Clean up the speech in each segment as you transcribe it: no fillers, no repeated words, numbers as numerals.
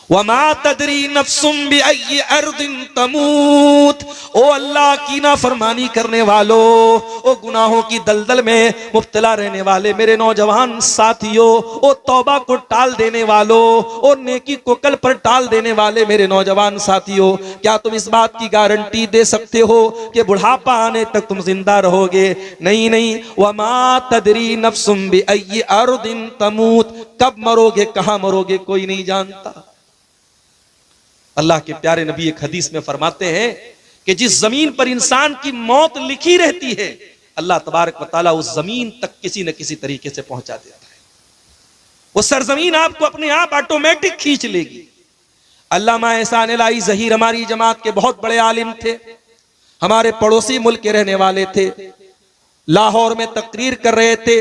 वमा तदरी नफ्सुम बिअय्यि अर्दिन तमूत। ओ अल्लाह की नाफरमानी करने वालों, ओ गुनाहों की दलदल में मुब्तला रहने वाले मेरे नौजवान साथियों, ओ तौबा को टाल देने वालों, ओ नेकी को कल पर टाल देने वाले मेरे नौजवान साथियों, क्या तुम इस बात की गारंटी दे सकते हो कि बुढ़ापा आने तक तुम जिंदा रहोगे? नहीं नहीं। वमा तदरी नफ्सुम बिअय्यि अर्दिन तमूत, कब मरोगे, कहां मरोगे, कोई नहीं जानता। अल्लाह के प्यारे नबी एक हदीस में फरमाते हैं कि जिस जमीन पर इंसान की मौत लिखी रहती है, अल्लाह तबारक व तआला उस जमीन तक किसी न किसी तरीके से पहुंचा देता है। वो सरजमीन आपको अपने आप ऑटोमेटिक खींच लेगी। अल्लामा एहसान इलाही ज़हीर हमारी जमात के बहुत बड़े आलिम थे, हमारे पड़ोसी मुल्क के रहने वाले थे। लाहौर में तकरीर कर रहे थे,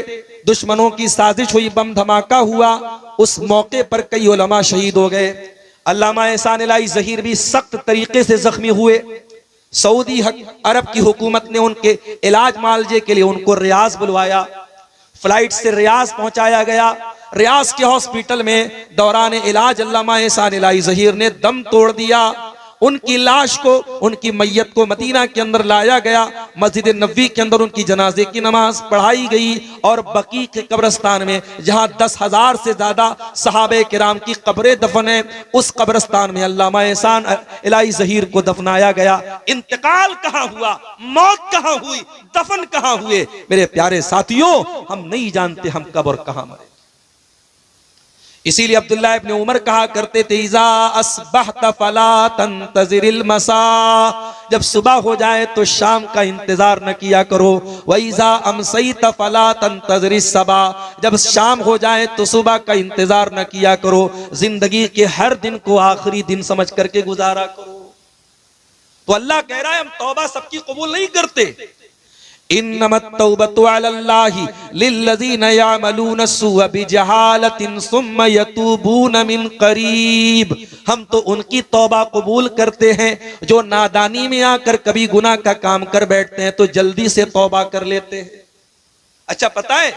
दुश्मनों की साजिश हुई, बम धमाका हुआ, उस मौके पर कई उलमा शहीद हो गए। अल्लामा एहसान इलाही ज़हीर भी सख्त तरीके से जख्मी हुए। सऊदी अरब की हुकूमत ने उनके इलाज मालजे के लिए उनको रियाज बुलवाया, फ्लाइट से रियाज पहुंचाया गया। रियाज के हॉस्पिटल में दौरान इलाज अल्लामा एहसान इलाही ज़हीर ने दम तोड़ दिया। उनकी लाश को, उनकी मैयत को मदीना के अंदर लाया गया, मस्जिद नबवी के अंदर उनकी जनाजे की नमाज पढ़ाई गई और बकी के कब्रिस्तान में, जहां 10,000 से ज्यादा सहाबे किराम की कब्रें दफन है, उस कब्रिस्तान में अल्लामा एहसान इलाही ज़हीर को दफनाया गया। इंतकाल कहां हुआ, मौत कहां हुई, दफन कहां हुए, मेरे प्यारे साथियों, हम नहीं जानते हम कब और कहां मरे। इसीलिए अब्दुल्लाह इब्न उमर कहा करते थे, इज़ा अस्बहत फला तंतज़िरिल मसा, जब सुबह हो जाए तो शाम का इंतजार न किया करो। व इज़ा अमसैत फला तंतज़िरिस सबा, जब शाम हो जाए तो सुबह का इंतजार न किया करो। जिंदगी के हर दिन को आखिरी दिन समझ करके गुजारा करो। तो अल्लाह कह रहा है हम तौबा सबकी कबूल नहीं करते। इन्नमत तौबतु अलल्लाहि लिल्लज़ीना यअमलून सुअ बिजहालतिन सुम्मा यतूबून मिन करीब, हम तो उनकी तौबा कबूल करते हैं जो नादानी में आकर कभी गुनाह का काम कर बैठते हैं तो जल्दी से तौबा कर लेते हैं। अच्छा, पता है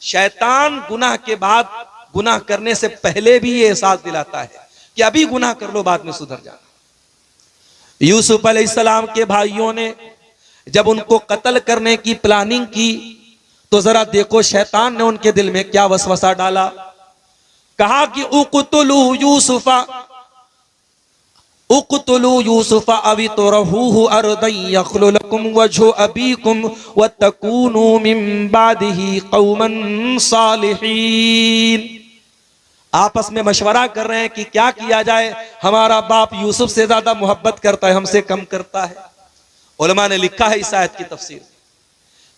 शैतान गुनाह के बाद, गुनाह करने से पहले भी ये एहसास दिलाता है कि अभी गुनाह कर लो, बाद में सुधर जाना। यूसुफ अलैहिस्सलाम के भाइयों ने जब उनको कत्ल करने की प्लानिंग की तो जरा देखो शैतान ने उनके दिल में क्या वसवसा डाला। कहा कि उक़्तुलू यूसुफा अवी तुरहूहु अर्दन यख्लु लकुम वजहु अबीकुम व तकूनू मिन बादिही कौमन सालिहीन। आपस में मशवरा कर रहे हैं कि क्या किया जाए, हमारा बाप यूसुफ से ज्यादा मोहब्बत करता है, हमसे कम करता है। उलमा ने लिखा है इस आयत की तफसीर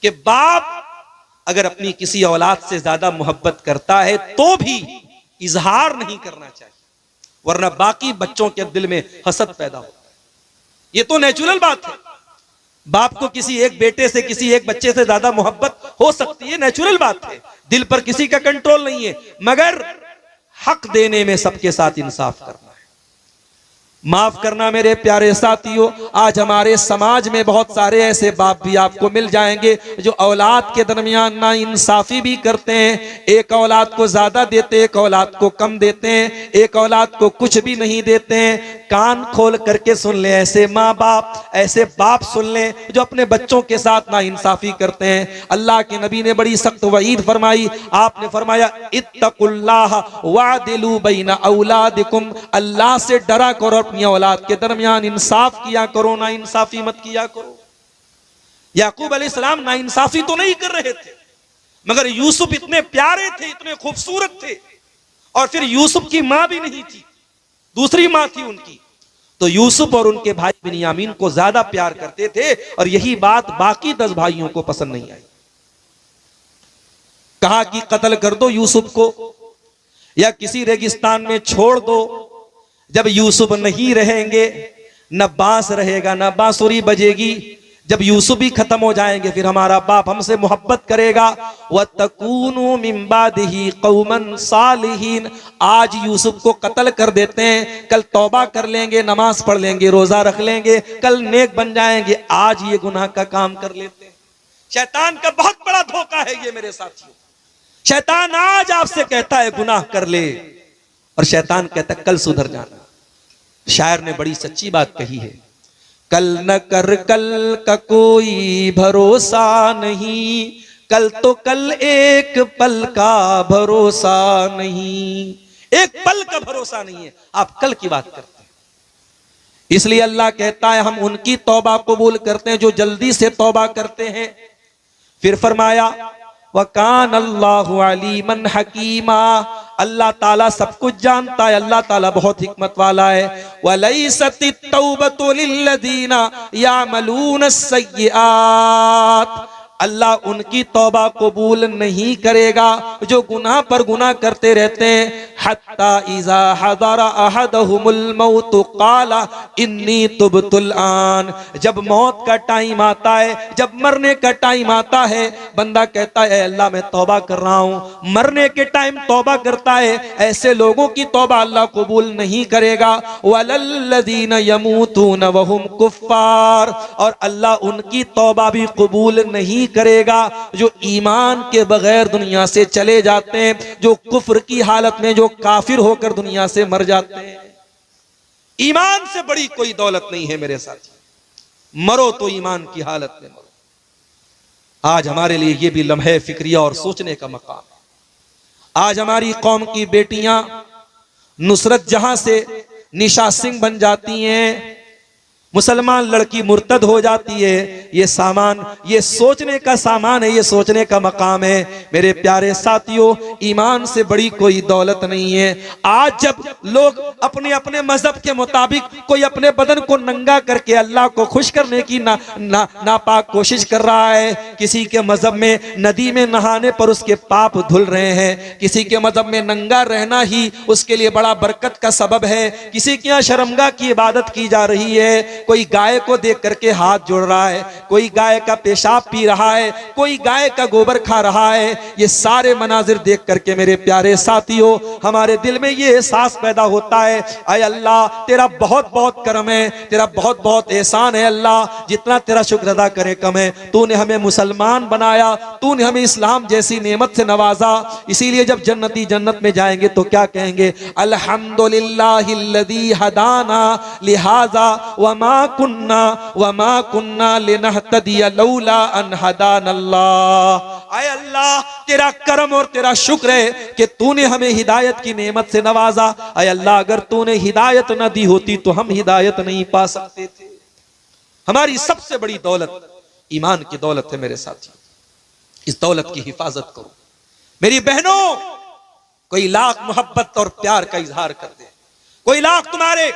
कि बाप अगर अपनी किसी औलाद से ज्यादा मोहब्बत करता है तो भी इजहार नहीं करना चाहिए, वरना बाकी बच्चों के दिल में हसद पैदा होता है। ये तो नेचुरल बात है, बाप को किसी एक बेटे से, किसी एक बच्चे से ज्यादा मोहब्बत हो सकती है, नेचुरल बात है, दिल पर किसी का कंट्रोल नहीं है, मगर हक देने में सबके साथ इंसाफ करना है। माफ करना मेरे प्यारे साथियों, आज हमारे समाज में बहुत सारे ऐसे बाप भी आपको मिल जाएंगे जो औलाद के दरमियान ना इंसाफी भी करते हैं। एक औलाद को ज्यादा देते, एक औलाद को कम देते हैं, एक औलाद को कुछ भी नहीं देते हैं। कान खोल करके सुन ले, ऐसे माँ बाप, ऐसे बाप सुन ले जो अपने बच्चों के साथ ना इंसाफी करते हैं। अल्लाह के नबी ने बड़ी सख्त वईद फरमाई, आपने फरमाया इत्तकुल्लाह वादिलू बैना औलादिकुम, अल्लाह से डरा करो, अपनी औलाद के दरमियान इंसाफ किया करो, ना इंसाफी मत किया करो। याकूब अलैहिस्सलाम ना इंसाफी तो नहीं कर रहे थे, मगर यूसुफ इतने प्यारे थे, इतने खूबसूरत थे, और फिर यूसुफ की मां भी नहीं थी, दूसरी मां थी उनकी, तो यूसुफ और उनके भाई बिन्यामीन को ज्यादा प्यार करते थे, और यही बात बाकी 10 भाइयों को पसंद नहीं आई। कहा कि कत्ल कर दो यूसुफ को या किसी रेगिस्तान में छोड़ दो। जब यूसुफ नहीं रहेंगे, न बांस रहेगा, न बांसुरी बजेगी, जब यूसुफ भी खत्म हो जाएंगे फिर हमारा बाप हमसे मोहब्बत करेगा। व तकूनू मिन बादिही कौमन सालिहीन, आज यूसुफ को कत्ल कर देते हैं, कल तौबा कर लेंगे, नमाज पढ़ लेंगे, रोजा रख लेंगे, कल नेक बन जाएंगे, आज ये गुनाह का काम कर लेते हैं। शैतान का बहुत बड़ा धोखा है ये मेरे साथियों। शैतान आज आपसे कहता है गुनाह कर ले, और शैतान कहता कल सुधर जाना। शायर ने बड़ी सच्ची बात कही है, कल न कर कल का कोई भरोसा नहीं, कल तो कल एक पल का भरोसा नहीं। एक पल का भरोसा नहीं है, आप कल की बात करते हैं। इसलिए अल्लाह कहता है हम उनकी तौबा कबूल करते हैं जो जल्दी से तौबा करते हैं। फिर फरमाया वकान अल्लाहु अलीमन हकीमा, अल्लाह ताला सब कुछ जानता है, अल्लाह ताला बहुत हिकमत वाला है। वलैसतित तौबतु लिल्लज़ीना यामलून अस्सय्यिआत, अल्लाह उनकी तौबा कबूल नहीं करेगा जो गुनाह पर गुनाह करते रहते हैं। हत्ता इज़ा हज़रा अहदहुमुल मौत क़ाला इन्नी तुब्तुल आन, जब मौत का टाइम आता है, जब मरने का टाइम आता है, बंदा कहता है अल्लाह मैं तौबा कर रहा हूं। मरने के टाइम तौबा करता है, ऐसे लोगों की तौबा अल्लाह कबूल नहीं करेगा। वलल्लज़ीना यमूतून वहुम कुफ़्फ़ार, और अल्लाह उनकी तौबा भी कबूल नहीं करेगा जो ईमान के बगैर दुनिया से चले जाते हैं, जो कुफ्र की हालत में, जो काफिर होकर दुनिया से मर जाते हैं। ईमान से बड़ी कोई दौलत नहीं है मेरे साथी, मरो तो ईमान की हालत में मरो। आज हमारे लिए यह भी लम्हे फिक्रिया और सोचने का मकाम है। आज हमारी कौम की बेटियां नुसरत जहां से निशा सिंह बन जाती हैं, मुसलमान लड़की मुर्तद हो जाती है, ये सामान, ये सोचने का सामान है, ये सोचने का मकाम है। मेरे प्यारे साथियों, ईमान से बड़ी कोई दौलत नहीं है। आज जब लोग अपने अपने मजहब के मुताबिक कोई अपने बदन को नंगा करके अल्लाह को खुश करने की नापाक कोशिश कर रहा है, किसी के मजहब में नदी में नहाने पर उसके पाप धुल रहे हैं, किसी के मजहब में नंगा रहना ही उसके लिए बड़ा बरकत का सबब है, किसी के यहाँ शर्मगाह की इबादत की जा रही है, कोई गाय को देख करके हाथ जोड़ रहा है, कोई गाय का पेशाब पी रहा है, कोई गाय का गोबर खा रहा है। ये सारे मनाजिर देख करके मेरे प्यारे साथियों हमारे दिल में ये एहसास पैदा होता है, आय अल्लाह तेरा बहुत बहुत करम है, तेरा बहुत बहुत एहसान है अल्लाह, जितना तेरा शुक्र अदा करे कम है। तूने हमें मुसलमान बनाया, तूने हमें इस्लाम जैसी नेमत से नवाजा। इसीलिए जब जन्नती जन्नत में जाएंगे तो क्या कहेंगे, अल्हम्दुलिल्लाहिल्लज़ी हदाना लिहाजा वमा कुन्ना लिनहतदिया लौला अन हदानल्लाह। आय अल्लाह तेरा करम और तेरा शुक्र है कि तूने हमें हिदायत की नेमत से नवाजा। आय अल्लाह अगर तूने हिदायत न दी होती तो हम हिदायत नहीं पा सकते थे। हमारी सबसे बड़ी दौलत ईमान की दौलत है मेरे साथी, इस दौलत की हिफाजत करो। मेरी बहनों, कोई लाख मोहब्बत और प्यार का इजहार कर दे, कोई लाख तुम्हारे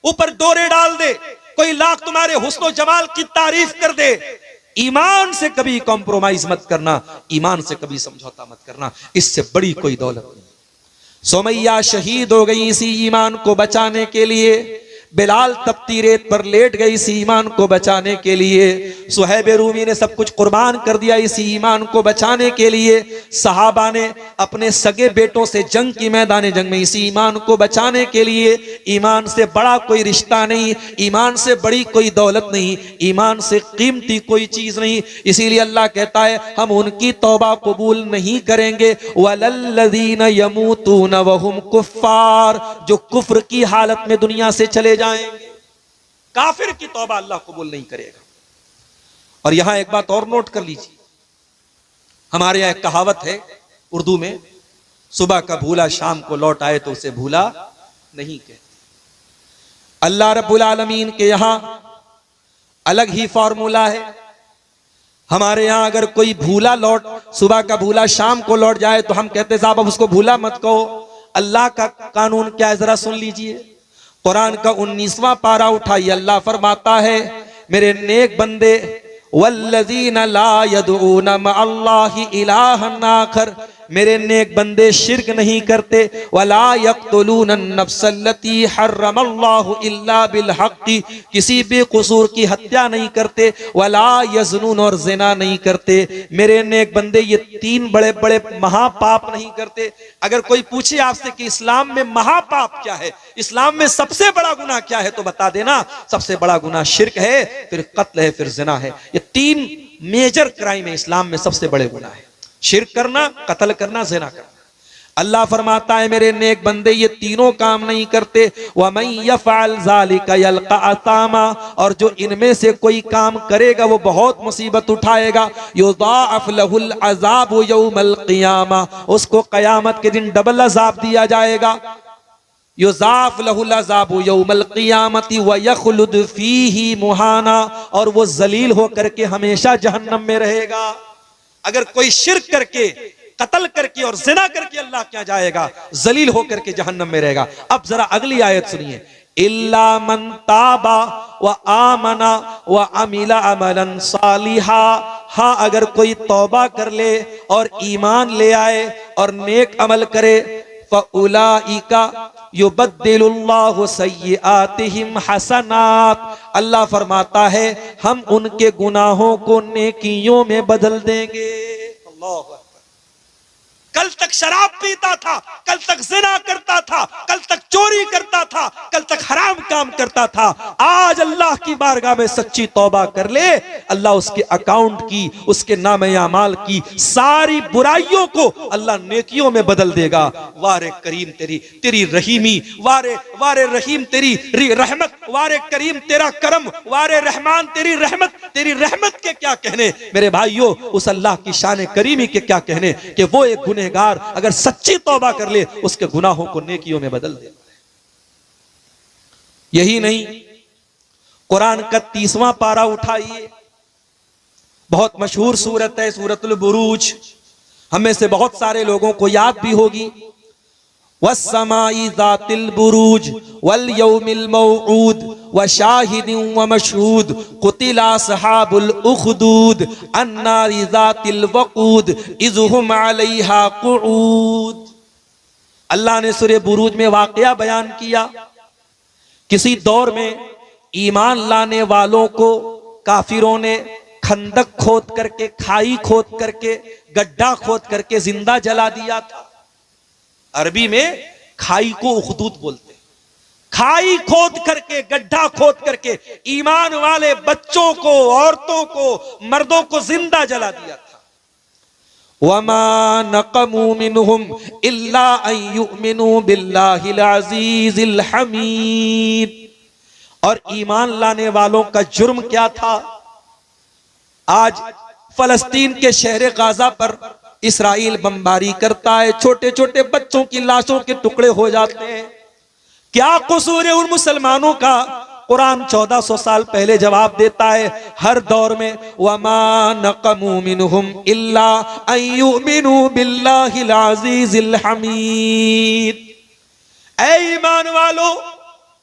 ऊपर डोरे डाल दे, कोई लाख तुम्हारे हुस्न जमाल की तारीफ कर दे, ईमान से कभी कॉम्प्रोमाइज मत करना, ईमान से कभी समझौता मत करना, इससे बड़ी कोई दौलत नहीं। सुमैया शहीद हो गई इसी ईमान को बचाने के लिए, बिलाल तपती रेत पर लेट गई इसी ईमान को बचाने के लिए, सुहैब रूमी ने सब कुछ कुर्बान कर दिया इसी ईमान को बचाने के लिए, सहाबा ने अपने सगे बेटों से जंग की मैदान जंग में इसी ईमान को बचाने के लिए। ईमान से बड़ा कोई रिश्ता नहीं, ईमान से बड़ी कोई दौलत नहीं, ईमान से कीमती कोई चीज नहीं। इसीलिए अल्लाह कहता है हम उनकी तौबा कबूल नहीं करेंगे। वलल्लज़ीना यमूतून वहुम कुफ़्फ़ार, जो कुफ्र की हालत में दुनिया से चले जाएंगे, काफिर की तौबा अल्लाह कबूल नहीं करेगा। और यहां एक बात और नोट कर लीजिए, हमारे यहां एक कहावत है उर्दू में, सुबह का भूला शाम को लौट आए तो उसे भूला नहीं कहते। अल्लाह रब्बुल आलमीन के यहां अलग ही फॉर्मूला है। हमारे यहां अगर कोई भूला सुबह का भूला शाम को लौट जाए तो हम कहते साहब अब उसको भूला मत कहो। अल्लाह का कानून क्या है जरा सुन लीजिए। कुरान का 19वां पारा उठाइए, अल्लाह फरमाता है मेरे नेक बंदे, वल्लज़ीना ला यदऊना मअल्लाहि इलाहन आखर, मेरे नेक बंदे शिर्क नहीं करते, वला यक़्तुलून नफ्सल्लती हर्रमल्लाहु इल्ला बिल हक़्क़ि, किसी भी कसूर की हत्या नहीं करते, वला यज़नून, और ज़िना नहीं करते। मेरे नेक बंदे ये 3 बड़े बड़े महापाप नहीं करते। अगर कोई पूछे आपसे कि इस्लाम में महापाप क्या है, इस्लाम में सबसे बड़ा गुनाह क्या है, तो बता देना सबसे बड़ा गुनाह शिर्क है, फिर कत्ल है, फिर ज़िना है। ये 3 मेजर क्राइम है इस्लाम में, सबसे बड़े गुनाह है। शिर्क करना, कत्ल करना, ज़िना करना। अल्लाह फरमाता है मेरे नेक बंदे ये तीनों काम नहीं करते। वमन यफ़अल ज़ालिका यल्क़ा असामा, और जो इनमें से कोई काम करेगा वो बहुत मुसीबत उठाएगा। युज़ाअफ़ लहुल अज़ाबु यौमल क़ियामा, उसको क़यामत के दिन डबल अज़ाब दिया जाएगा। युज़ाअफ़ लहुल अज़ाबु यौमल क़ियामति व यख़लुद फ़ीही मुहाना, और वो जलील होकर के हमेशा जहन्नम में रहेगा। अगर कोई शिर्क करके, कत्ल करके और जिना करके अल्लाह क्या जाएगा, जलील होकर के जहन्नम में रहेगा। अब जरा अगली आयत सुनिए, इल्ला मन ताबा व आमना व अमिला अमलन सालिहा, हाँ अगर कोई तौबा कर ले और ईमान ले आए और नेक अमल करे, फ़उलाइका युबद्दिलुल्लाहु सय्यिआतिहिम हसनात, अल्लाह फरमाता है हम उनके गुनाहों को नेकियों में बदल देंगे। अल्लाह, कल तक शराब पीता था, कल तक जिना करता था, कल तक चोरी करता था, कल तक हराम काम करता था, आज अल्लाह की बारगाह में सच्ची तौबा कर ले, अल्लाह उसके अकाउंट की, उसके नामे अमाल की सारी बुराइयों को अल्लाह नेकियों में बदल देगा। वारे करीम तेरी रहीमी, वारे रहीम तेरी रहमत, वारे करीम तेरा करम, वारे रहमान तेरी रहमत के क्या कहने मेरे भाइयों, उस अल्लाह की शान करीमी के क्या कहने कि वो एक गुनहगार अगर सच्ची तौबा कर ले उसके गुनाहों को नेकियों में बदल दे। यही नहीं, कुरान का 30वां पारा उठाइए, बहुत मशहूर सूरत है सूरतुल बुरूज, हमें से बहुत सारे लोगों को याद भी होगी। वस्समाई ज़ातिल बुरूज वल यौमिल मौऊद व शाहिदिन व मशहूद कुतिला अस्हाबुल उखदूद अन्नारि ज़ातिल वक़ूद इज़ हुम अलैहा क़ुऊद। अल्लाह ने सूरह बुरूज में वाक़या बयान किया, किसी दौर में ईमान लाने वालों को काफिरों ने खंदक खोद करके, खाई खोद करके, गड्ढा खोद करके जिंदा जला दिया था। अरबी में खाई को उखदूद बोलते, खाई खोद करके, गड्ढा खोद करके ईमान वाले बच्चों को, औरतों को, मर्दों को जिंदा जला दिया था। वमा नक़मू मिनहुम इल्ला अन युमिनू बिल्लाहिल अज़ीज़िल हमीद, और ईमान लाने वालों का जुर्म क्या था। आज फलस्तीन के शहर गाजा पर इसराइल बमबारी करता है, छोटे छोटे बच्चों की लाशों के टुकड़े हो जाते हैं। क्या कसूर है उन मुसलमानों का? कुरान 1400 साल पहले जवाब देता है, हर दौर में वमा नक़मू मिनहुम इल्ला अन युमिनू बिल्लाहिल अज़ीज़िल हमीद। ऐ ईमान वालों,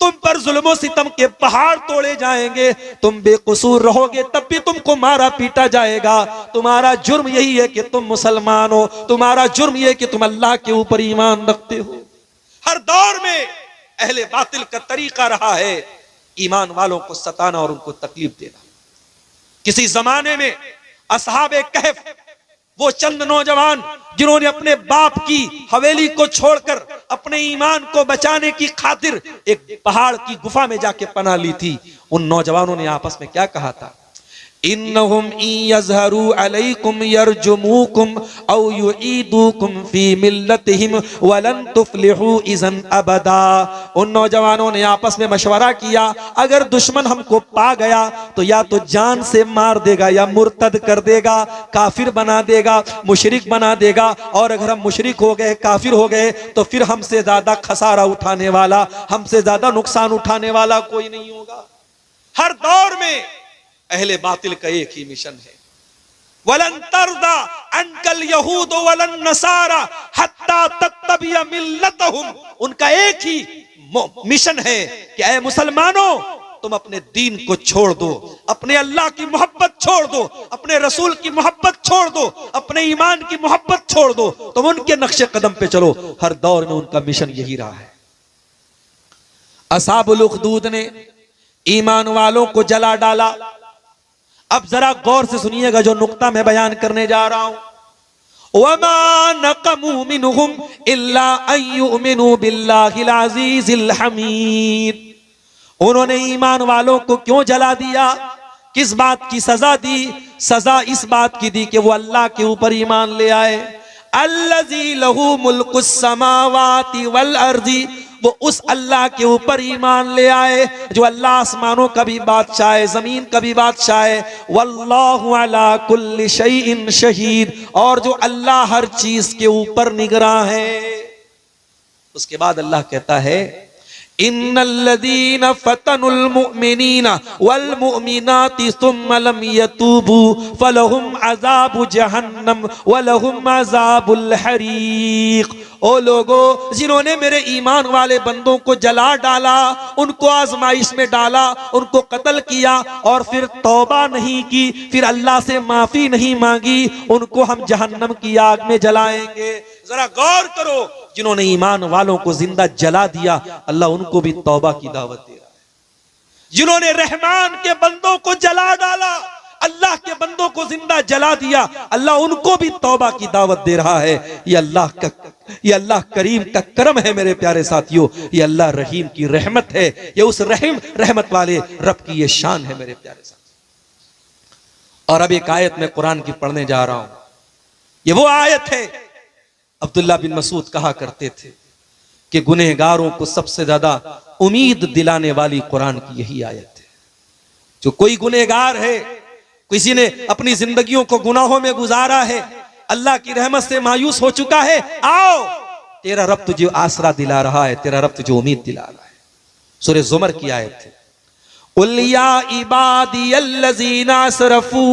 तुम पर जुल्म सितम के पहाड़ तोड़े जाएंगे, तुम बेकसूर रहोगे तब भी तुमको मारा पीटा जाएगा। तुम्हारा जुर्म यही है कि तुम मुसलमान हो, तुम्हारा जुर्म यह है कि तुम अल्लाह के ऊपर ईमान रखते हो। हर दौर में अहले बातिल का तरीका रहा है ईमान वालों को सताना और उनको तकलीफ देना। किसी जमाने में असहाबे कहफ, वो चंद नौजवान जिन्होंने अपने बाप की हवेली को छोड़कर अपने ईमान को बचाने की खातिर एक पहाड़ की गुफा में जाके पनाह ली थी, उन नौजवानों ने आपस में क्या कहा था, इन्नहुम इन यज़हरू अलैकुम यरजुमुकुम औ युईदुकुम फी मिल्लतिहिम वलन तुफ्लिहू इज़न अबदा। उन नौजवानों ने आपस में मशवरा किया, अगर दुश्मन हमको पा गया तो या तो जान से मार देगा या मुर्तद कर देगा, काफिर बना देगा, मुशरिक बना देगा, और अगर हम मुशरिक हो गए, काफिर हो गए तो फिर हमसे ज्यादा खसारा उठाने वाला, हमसे ज्यादा नुकसान उठाने वाला कोई नहीं होगा। हर दौर में अहले बातिल का एक ही मिशन है, वलन तरदा अनकल यहूद वलन नसारा हत्ता तत्तबिया मिल्लतहुम। उनका एक ही मिशन है कि ऐ मुसलमानों, तुम अपने दीन को छोड़ दो, अपने अल्लाह की मोहब्बत छोड़ दो, अपने रसूल की मोहब्बत छोड़ दो, अपने ईमान की मोहब्बत छोड़ दो, तुम उनके नक्शे कदम पे चलो। हर दौर में उनका मिशन यही रहा है। असहाबुल उखदूद ने ईमान वालों को जला डाला। अब जरा गौर से सुनिएगा जो नुक्ता मैं बयान करने जा रहा हूं। वमा नक़मू मिनहुम इल्ला अन युमिनू बिल्लाहिल अज़ीज़िल हमीद। उन्होंने ईमान वालों को क्यों जला दिया, किस बात की सजा दी? सजा इस बात की दी कि वो अल्लाह के ऊपर ईमान ले आए, अल्लज़ी लहू मुल्कुस समावाति वल अर्ज़ी, वो उस अल्लाह के ऊपर ईमान ले आए जो अल्लाह आसमानों का भी बादशाह है, जमीन का भी बादशाह है। वल्लाहु अला कुल्ली शैइन शहीद, और जो अल्लाह हर चीज के ऊपर निगरां है। उसके बाद अल्लाह कहता है इन्नल्लज़ीना फतनुल मुमिनीना वल मुमिनाति सुम्मा लम यतूबू फलहुम अज़ाबु जहन्नम वलहुम अज़ाबुल हरीक। ओ लोगो, जिन्होंने मेरे ईमान वाले बंदों को जला डाला, उनको आजमाइश में डाला, उनको कत्ल किया और फिर तौबा नहीं की, फिर अल्लाह से माफी नहीं मांगी, उनको हम जहन्नम की आग में जलाएंगे। जरा गौर करो, जिन्होंने ईमान वालों को जिंदा जला दिया, अल्लाह उनको भी तौबा की दावत दे रहा है। जिन्होंने रहमान के बंदों को जला डाला, अल्लाह के बंदों को जिंदा जला दिया, अल्लाह उनको भी तौबा की दावत दे रहा है। ये अल्लाह करीम का करम है मेरे प्यारे साथियों, ये अल्लाह रहीम की रहमत है, ये उस रहमत वाले रब की ये शान है मेरे प्यारे साथियों। और अब एक आयत मैं कुरान की पढ़ने जा रहा हूं, ये वो आयत है, अब्दुल्ला बिन मसूद कहा करते थे कि गुनहगारों को सबसे ज्यादा उम्मीद दिलाने वाली कुरान की यही आयत है। जो कोई गुनहगार है, किसी ने अपनी जिंदगियों को गुनाहों में गुजारा है, अल्लाह की रहमत से मायूस हो चुका है, आओ तेरा रब तुझे आसरा दिला रहा है, तेरा रब तुझे उम्मीद दिला रहा है। सूरह ज़ुमर की आयत है, कुल या इबादियल्लज़ीना असरफू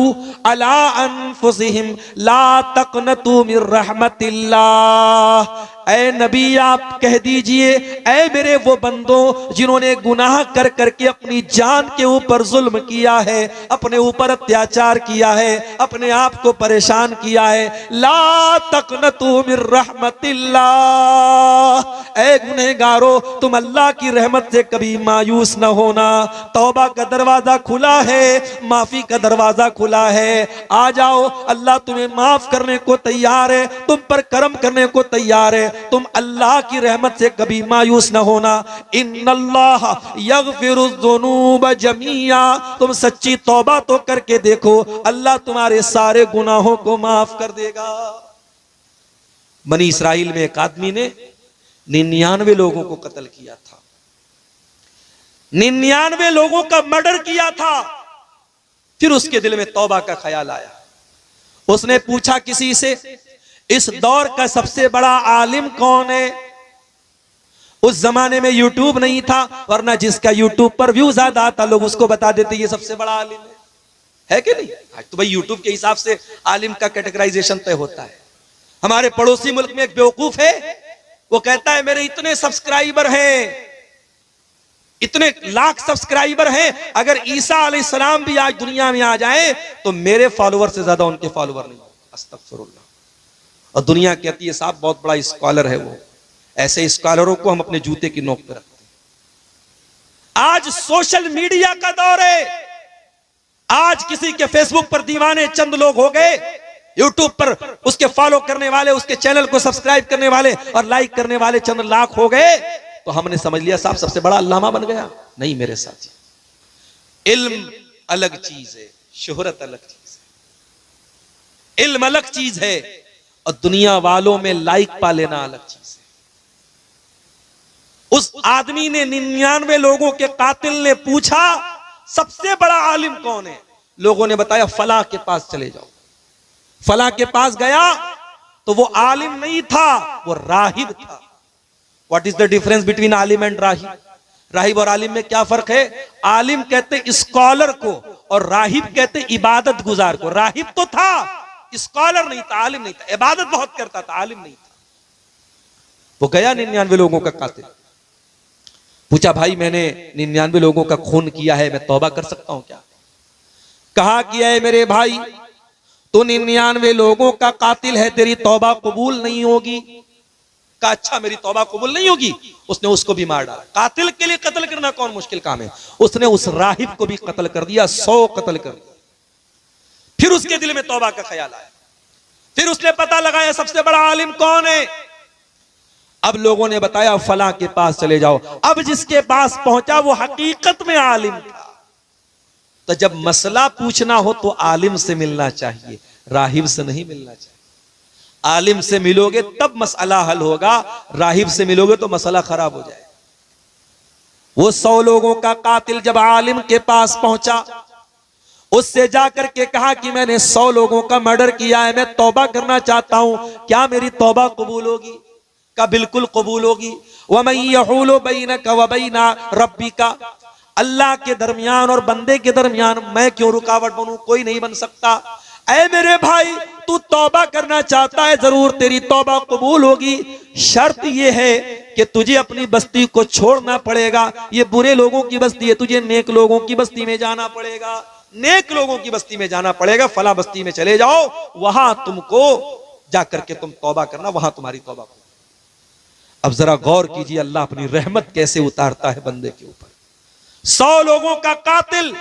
अला अनफुसिहिम ला तक़नतू मिर रहमतिल्लाह। ऐ नबी आप कह दीजिए, ऐ मेरे वो बंदों जिन्होंने गुनाह कर करके अपनी जान के ऊपर जुल्म किया है, अपने ऊपर अत्याचार किया है, अपने आप को परेशान किया है, ला तक़नतू मिर रहमतिल्लाह। ऐ गुनहगारो, तुम अल्लाह की रहमत से कभी मायूस न होना। तौबा का दरवाजा खुला है, माफी का दरवाजा खुला है, आ जाओ, अल्लाह तुम्हें माफ करने को तैयार है, तुम पर करम करने को तैयार है। तुम अल्लाह की रहमत से कभी मायूस न होना। इन्नल्लाह यग़फ़िरुज़्ज़ुनूब जमीआ, तुम सच्ची तौबा तो करके देखो, अल्लाह तुम्हारे सारे गुनाहों को माफ कर देगा। बनी इस्राइल में एक आदमी ने 99 लोगों को कत्ल किया था, 99 लोगों का मर्डर किया था। फिर उसके दिल में तौबा का ख्याल आया। उसने पूछा किसी से, इस दौर का सबसे बड़ा आलिम कौन है? उस जमाने में यूट्यूब नहीं था, वरना जिसका यूट्यूब पर व्यू ज्यादा आता लोग उसको बता देते ये सबसे बड़ा आलिम है कि नहीं? आज तो भाई यूट्यूब के हिसाब से आलिम का कैटेगराइजेशन तय होता है। हमारे पड़ोसी मुल्क में एक बेवकूफ है, वो कहता है मेरे इतने सब्सक्राइबर हैं, इतने लाख सब्सक्राइबर हैं, अगर ईसा अलैहिस्सलाम भी आज दुनिया में आ जाए तो मेरे फॉलोअर से ज्यादा उनके फॉलोअर नहीं। अस्तगफिरुल्लाह। और दुनिया कहती है साहब बहुत बड़ा स्कॉलर है वो। ऐसे स्कॉलरों को हम अपने जूते की नोक पे रखते हैं। आज सोशल मीडिया का दौर है। आज किसी के फेसबुक पर दीवाने चंद लोग हो गए, यूट्यूब पर उसके फॉलो करने वाले, उसके चैनल को सब्सक्राइब करने वाले और लाइक करने वाले चंद लाख हो गए, तो हमने समझ लिया साहब सबसे बड़ा अल्लामा बन गया। नहीं मेरे साथी, इल्म अलग चीज है, शोहरत अलग चीज है। इल्म अलग चीज है और दुनिया वालों में लाइक पा लेना अलग चीज है। उस आदमी ने 99 लोगों के कातिल ने पूछा सबसे बड़ा आलिम कौन है? लोगों ने बताया फला के पास चले जाओ। फला के पास गया तो वो आलिम नहीं था, वो राहिब था। What is the difference between आलिम एंड राहिब? राहिब और आलिम में क्या फर्क है? आलिम कहते स्कॉलर को और राहिब कहते इबादत गुजार को। राहिब तो था, स्कॉलर नहीं था, आलिम नहीं था, इबादत बहुत करता था, आलिम नहीं था। वो गया 99 लोगों का कातिल, पूछा भाई मैंने 99 लोगों का खून किया है, मैं तौबा कर सकता हूं क्या? कहा किया है मेरे भाई, तू 99 लोगों का कातिल है, तेरी तौबा कबूल नहीं होगी। कहा अच्छा मेरी तौबा कबूल नहीं होगी। उसने उसको भी मार डाला। कातिल के लिए कत्ल करना कौन मुश्किल काम है? उसने उस राहिब को भी कत्ल कर दिया, 100 कत्ल कर दिया। फिर उसके दिल में तौबा का ख्याल आया। फिर उसने पता लगाया सबसे बड़ा आलिम कौन है। अब लोगों ने बताया फला के पास चले जाओ। अब जिसके पास पहुंचा वो हकीकत में आलिम था। तो जब मसला पूछना हो तो आलिम से मिलना चाहिए, राहिब से नहीं मिलना चाहिए। आलिम से मिलोगे तब मसला हल होगा, राहिब से मिलोगे तो मसला खराब हो जाएगा। वो 100 लोगों का कातिल जब आलिम के पास पहुंचा, उससे जाकर के कहा कि मैंने 100 लोगों का मर्डर किया है, मैं तौबा करना चाहता हूं, क्या मेरी तौबा कबूल होगी? का बिल्कुल कबूल होगी। वमन यहूलु बैनका व बैना रब्बिका, अल्लाह के दरमियान और बंदे के दरमियान मैं क्यों रुकावट बनूं? कोई नहीं बन सकता। ऐ मेरे भाई, तू तौबा करना चाहता है, जरूर तेरी तौबा कबूल होगी। शर्त यह है कि तुझे अपनी बस्ती को छोड़ना पड़ेगा। ये बुरे लोगों की बस्ती है, तुझे नेक लोगों की बस्ती में जाना पड़ेगा। नेक लोगों की बस्ती में जाना पड़ेगा। फला बस्ती में चले जाओ, वहां तुमको जाकर के तुम तौबा करना, वहां तुम्हारी तौबा। अब जरा गौर कीजिए, अल्लाह अपनी रहमत कैसे उतारता है बंदे के ऊपर। 100 लोगों का कातिल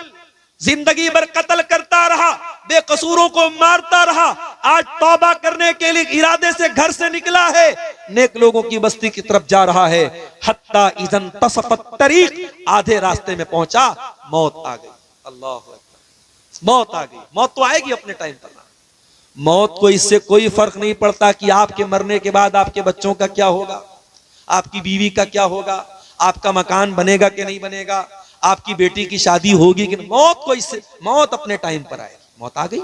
जिंदगी भर कत्ल करता रहा, बेकसूरों को मारता रहा, आज तौबा करने के लिए इरादे से घर से निकला है, नेक लोगों की बस्ती की तरफ जा रहा है। हत्ता इज़न तसफत तरीक, आधे रास्ते में पहुंचा, मौत आ गई। अल्लाह अकबर, मौत आ गई। मौत तो आएगी अपने टाइम पर ना। मौत को इससे कोई फर्क नहीं पड़ता कि आपके मरने के बाद आपके बच्चों का क्या होगा, आपकी बीवी का क्या होगा, आपका मकान बनेगा कि नहीं बनेगा, आपकी बेटी की शादी होगी कि नहीं। मौत को इससे, मौत अपने टाइम पर आएगी। मौत आ गई।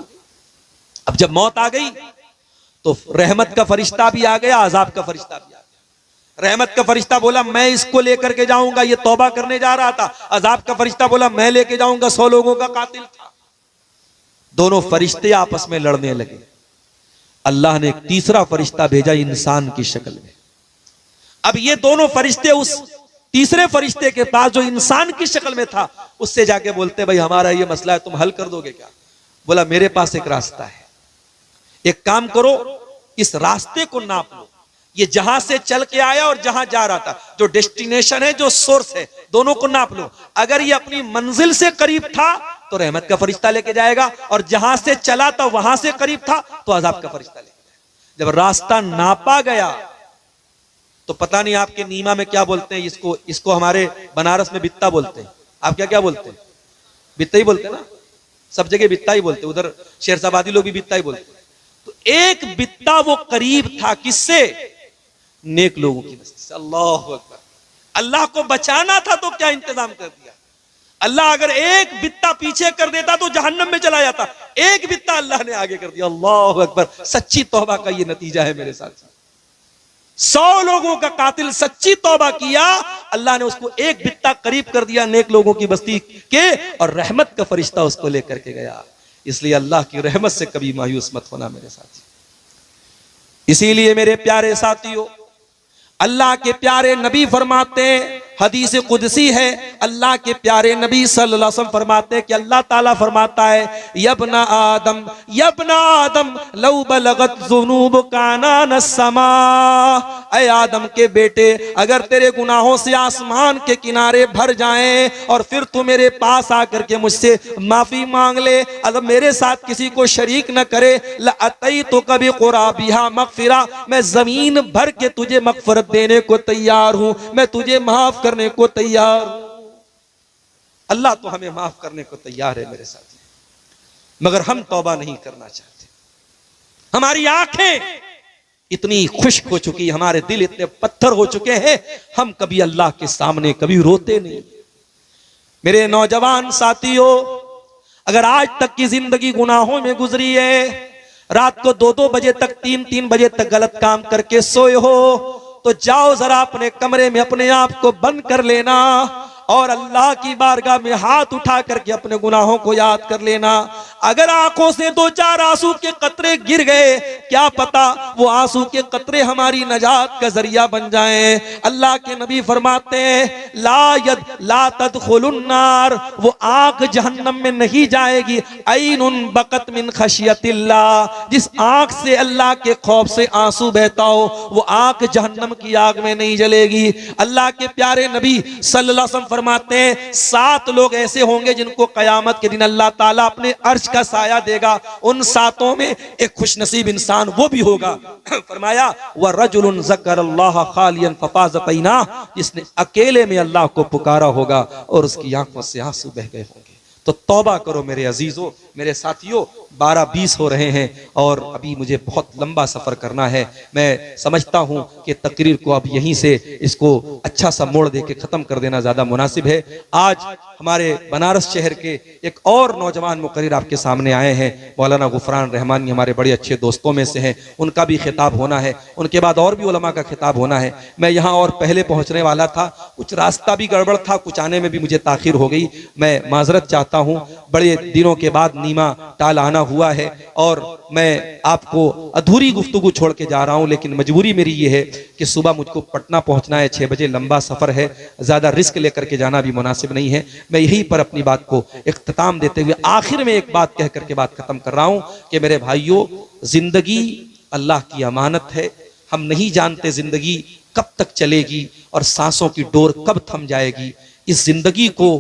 अब जब मौत आ गई तो रहमत का फरिश्ता भी आ गया, अजाब का फरिश्ता भी आ गया। रहमत का फरिश्ता बोला मैं इसको लेकर के जाऊंगा, ये तौबा करने जा रहा था। अजाब का फरिश्ता बोला मैं लेके जाऊंगा, 100 लोगों का कातिल था। दोनों फरिश्ते आपस में लड़ने लगे। अल्लाह ने एक तीसरा फरिश्ता भेजा इंसान की शक्ल में। अब ये दोनों फरिश्ते उस तीसरे फरिश्ते के पास जो इंसान की शक्ल में था, उससे जाके बोलते भाई हमारा ये मसला है, तुम हल कर दोगे क्या? बोला मेरे पास एक रास्ता है, एक काम करो, इस रास्ते को नाप लो। ये जहां से चल के आया और जहां जा रहा था, जो डेस्टिनेशन है, जो सोर्स है, दोनों को नाप लो। अगर ये अपनी मंजिल से करीब था तो रहमत का फरिश्ता लेके जाएगा, और जहां से चला था वहां से करीब था तो अजाब का फरिश्ता लेके जाएगा। जब रास्ता नापा गया तो पता नहीं आपके नीमा में क्या बोलते हैं इसको, इसको हमारे बनारस में बित्ता बोलते हैं। आप क्या क्या बोलते हैं? बित्ता ही बोलते हैं ना, सब जगह बित्ता ही बोलते हैं, उधर शेरशाबादी लोग भी बित्ता ही बोलते हैं। तो एक बित्ता वो करीब था, किससे? नेक लोगों की बस्ती से। अल्लाह अकबर। अल्लाह को बचाना था तो क्या इंतजाम कर दिया। अल्लाह अगर एक बित्ता पीछे कर देता तो जहन्नम में चला जाता, एक बित्ता अल्लाह ने आगे कर दिया। अल्लाह अकबर। सच्ची तौबा का ये नतीजा है मेरे साथ। 100 लोगों का कातिल सच्ची तौबा किया, अल्लाह ने उसको एक बित्ता करीब कर दिया नेक लोगों की बस्ती के, और रहमत का फरिश्ता उसको लेकर के गया। इसलिए अल्लाह की रहमत से कभी मायूस मत होना मेरे साथी। इसीलिए मेरे प्यारे साथियों, अल्लाह के प्यारे नबी फरमाते हैं, हदीस कुदसी है, अल्लाह के प्यारे नबी सल्लल्लाहु अलैहि वसल्लम फरमाते हैं कि अल्लाह ताला फरमाता है यब्ना आदम लौ बलगत ज़ुनूबुका काना समा, ऐ आदम के बेटे, अगर तेरे गुनाहों से आसमान के किनारे भर जाएं और फिर तू मेरे पास आकर के मुझसे माफी मांग ले, अगर मेरे साथ किसी को शरीक न करे, लअतई तो कभी कुराबिहा मगफिरा, मैं जमीन भर के तुझे मगफरत देने को तैयार हूं, मैं तुझे माफ करने को तैयार हूं। अल्लाह तो हमें माफ करने को तैयार है मेरे साथी, मगर हम तौबा नहीं करना चाहते। हमारी आंखें इतनी खुश्क हो चुकी, हमारे दिल इतने पत्थर हो चुके हैं, हम कभी अल्लाह के सामने कभी रोते नहीं। मेरे नौजवान साथियों, अगर आज तक की जिंदगी गुनाहों में गुजरी है, रात को 2-2 बजे तक, 3-3 बजे तक गलत काम करके सोए हो, तो जाओ जरा अपने कमरे में अपने आप को बंद कर लेना और अल्लाह की बारगाह में हाथ उठा करके अपने गुनाहों को याद कर लेना। अगर आंखों से 2-4 आंसू के कतरे गिर गए, क्या पता वो आंसू के कतरे हमारी नजात का जरिया बन जाएं। अल्लाह के नबी फरमाते हैं ला तदखुलुन नार, वो आंख जहन्नम में नहीं जाएगी। ऐनुन बकत मिन खशियतिल्लाह, जिस आंख से अल्लाह के खौफ से आंसू बहता हो, वो आंख जहन्नम की आग में नहीं जलेगी। अल्लाह के प्यारे नबी सल्लल्लाहु अलैहि वसल्लम फरमाते हैं 7 लोग ऐसे होंगे जिनको कयामत के दिन अल्लाह ताला अपने अर्श का साया देगा। उन 7 में एक खुशनसीब इंसान वो भी होगा। फरमाया व रजुलुन ज़करल्लाह खालियन फफाज़त ऐना, जिसने अकेले में अल्लाह को पुकारा होगा और उसकी आंखों से आंसू बह गए होंगे। तो तौबा करो मेरे अजीजों, मेरे साथियों, 12:20 हो रहे हैं और अभी मुझे बहुत लंबा सफ़र करना है। मैं समझता हूँ कि तकरीर को अब यहीं से इसको अच्छा सा मोड़ दे के ख़त्म कर देना ज़्यादा मुनासिब है। आज हमारे बनारस शहर के एक और नौजवान मुकर्रिर आपके सामने आए हैं, मौलाना गुफरान रहमानी, हमारे बड़े अच्छे दोस्तों में से हैं। उनका भी खिताब होना है, उनके बाद और भी उलमा का खिताब होना है। मैं यहाँ और पहले पहुँचने वाला था, कुछ रास्ता भी गड़बड़ था, कुछ आने में भी मुझे ताखिर हो गई। मैं माजरत चाहता हूँ, बड़े दिनों के बाद नीमा टाल आना हुआ है और मैं आपको अधूरी गुफ्तगू छोड़ के जा रहा हूँ, लेकिन मजबूरी मेरी ये है कि सुबह मुझको पटना पहुँचना है, 6 बजे लंबा सफ़र है, ज़्यादा रिस्क लेकर के जाना भी मुनासिब नहीं है। मैं यहीं पर अपनी बात को इख्तिताम देते हुए आखिर में एक बात कह करके बात खत्म कर रहा हूँ कि मेरे भाइयों, जिंदगी अल्लाह की अमानत है। हम नहीं जानते जिंदगी कब तक चलेगी और सांसों की डोर कब थम जाएगी। इस जिंदगी को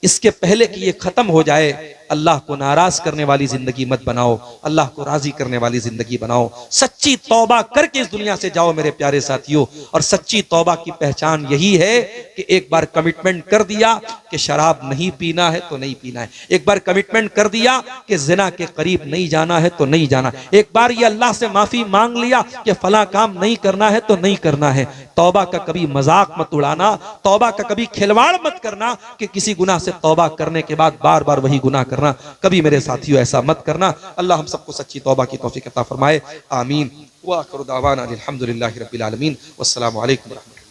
इसके पहले कि ये खत्म हो जाए, अल्लाह को नाराज करने वाली जिंदगी मत बनाओ, अल्लाह को राजी करने वाली जिंदगी बनाओ। सच्ची तौबा करके इस दुनिया से जाओ मेरे प्यारे साथियों। और सच्ची तौबा की पहचान यही है कि एक बार कमिटमेंट कर दिया कि शराब नहीं पीना है तो नहीं पीना है, एक बार कमिटमेंट कर दिया कि जिना के करीब नहीं जाना है तो नहीं जाना, एक बार ये अल्लाह से माफी मांग लिया कि फला काम नहीं करना है तो नहीं करना है। तौबा का कभी मजाक मत उड़ाना, तौबा का कभी खिलवाड़ मत करना कि किसी गुनाह से तौबा करने के बाद बार बार वही गुनाह करना। कभी मेरे साथियों ऐसा मत करना। अल्लाह हम सबको सच्ची तौबा की तौफीक अता फरमाए। आमीन। व आखिरु दावाना अल्हम्दुलिल्लाहि रब्बिल आलमीन। वस्सलामु अलैकुम।